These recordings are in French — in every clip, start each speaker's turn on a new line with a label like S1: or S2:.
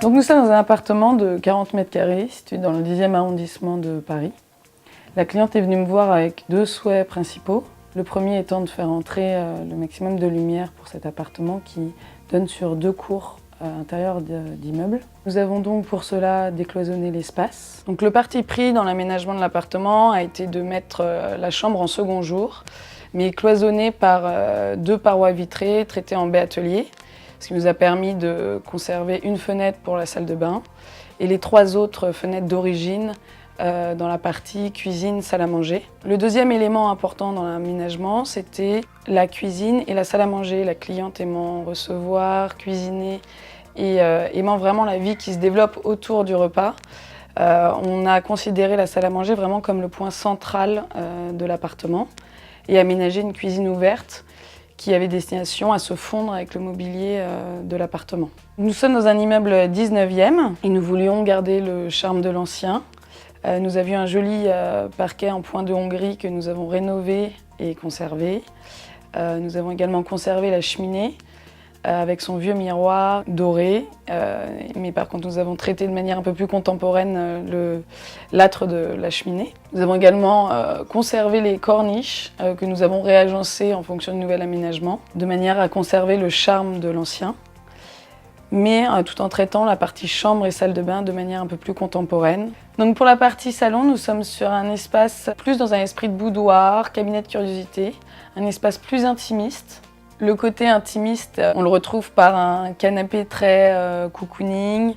S1: Donc nous sommes dans un appartement de 40 mètres carrés situé dans le 10e arrondissement de Paris. La cliente est venue me voir avec deux souhaits principaux. Le premier étant de faire entrer le maximum de lumière pour cet appartement qui donne sur deux cours à l'intérieur d'immeubles. Nous avons donc pour cela décloisonné l'espace. Donc le parti pris dans l'aménagement de l'appartement a été de mettre la chambre en second jour, mais cloisonnée par deux parois vitrées traitées en baie atelier, ce qui nous a permis de conserver une fenêtre pour la salle de bain et les trois autres fenêtres d'origine dans la partie cuisine, salle à manger. Le deuxième élément important dans l'aménagement, c'était la cuisine et la salle à manger. La cliente aimant recevoir, cuisiner et aimant vraiment la vie qui se développe autour du repas. On a considéré la salle à manger vraiment comme le point central de l'appartement et aménagé une cuisine ouverte qui avait destination à se fondre avec le mobilier de l'appartement. Nous sommes dans un immeuble 19e et nous voulions garder le charme de l'ancien. Nous avions un joli parquet en point de Hongrie que nous avons rénové et conservé. Nous avons également conservé la cheminée avec son vieux miroir doré, mais par contre nous avons traité de manière un peu plus contemporaine l'âtre de la cheminée. Nous avons également conservé les corniches que nous avons réagencées en fonction du nouvel aménagement, de manière à conserver le charme de l'ancien, mais tout en traitant la partie chambre et salle de bain de manière un peu plus contemporaine. Donc pour la partie salon, nous sommes sur un espace plus dans un esprit de boudoir, cabinet de curiosité, un espace plus intimiste. Le côté intimiste, on le retrouve par un canapé très cocooning,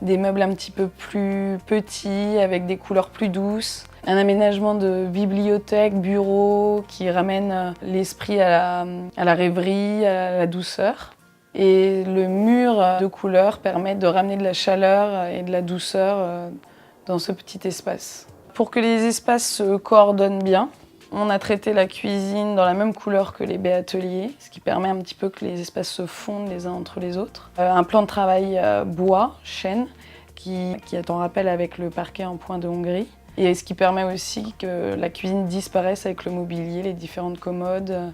S1: des meubles un petit peu plus petits avec des couleurs plus douces, un aménagement de bibliothèque, bureau qui ramène l'esprit à la rêverie, à la douceur. Et le mur de couleur permet de ramener de la chaleur et de la douceur dans ce petit espace. Pour que les espaces se coordonnent bien, on a traité la cuisine dans la même couleur que les baies ateliers, ce qui permet un petit peu que les espaces se fondent les uns entre les autres. Un plan de travail bois, chêne, qui est en rappel avec le parquet en point de Hongrie. Et ce qui permet aussi que la cuisine disparaisse avec le mobilier, les différentes commodes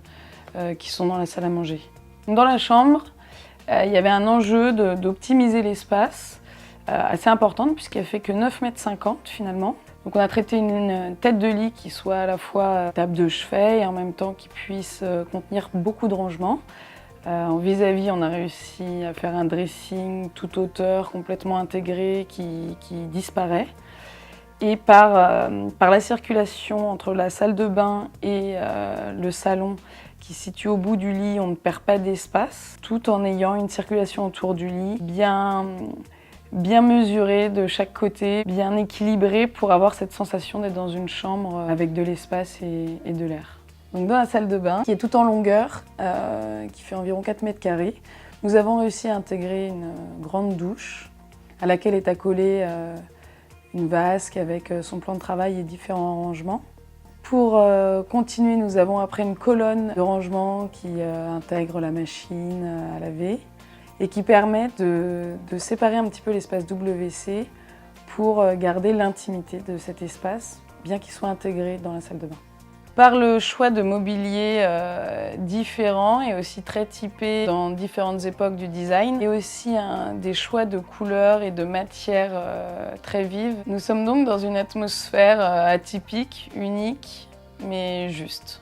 S1: qui sont dans la salle à manger. Dans la chambre, il y avait un enjeu d'optimiser l'espace assez importante puisqu'elle fait que 9,50 m finalement. Donc on a traité une tête de lit qui soit à la fois table de chevet et en même temps qui puisse contenir beaucoup de rangements. En vis-à-vis, on a réussi à faire un dressing toute hauteur complètement intégré qui disparaît. Et par la circulation entre la salle de bain et le salon qui se situe au bout du lit, on ne perd pas d'espace, tout en ayant une circulation autour du lit bien mesurée de chaque côté, bien équilibrée pour avoir cette sensation d'être dans une chambre avec de l'espace et de l'air. Donc dans la salle de bain, qui est tout en longueur, qui fait environ 4 mètres carrés, nous avons réussi à intégrer une grande douche à laquelle est accolée une vasque avec son plan de travail et différents rangements. Pour continuer, nous avons après une colonne de rangement qui intègre la machine à laver et qui permet de séparer un petit peu l'espace WC pour garder l'intimité de cet espace, bien qu'il soit intégré dans la salle de bain. Par le choix de mobilier différents et aussi très typés dans différentes époques du design et aussi des choix de couleurs et de matières très vives. Nous sommes donc dans une atmosphère atypique, unique, mais juste.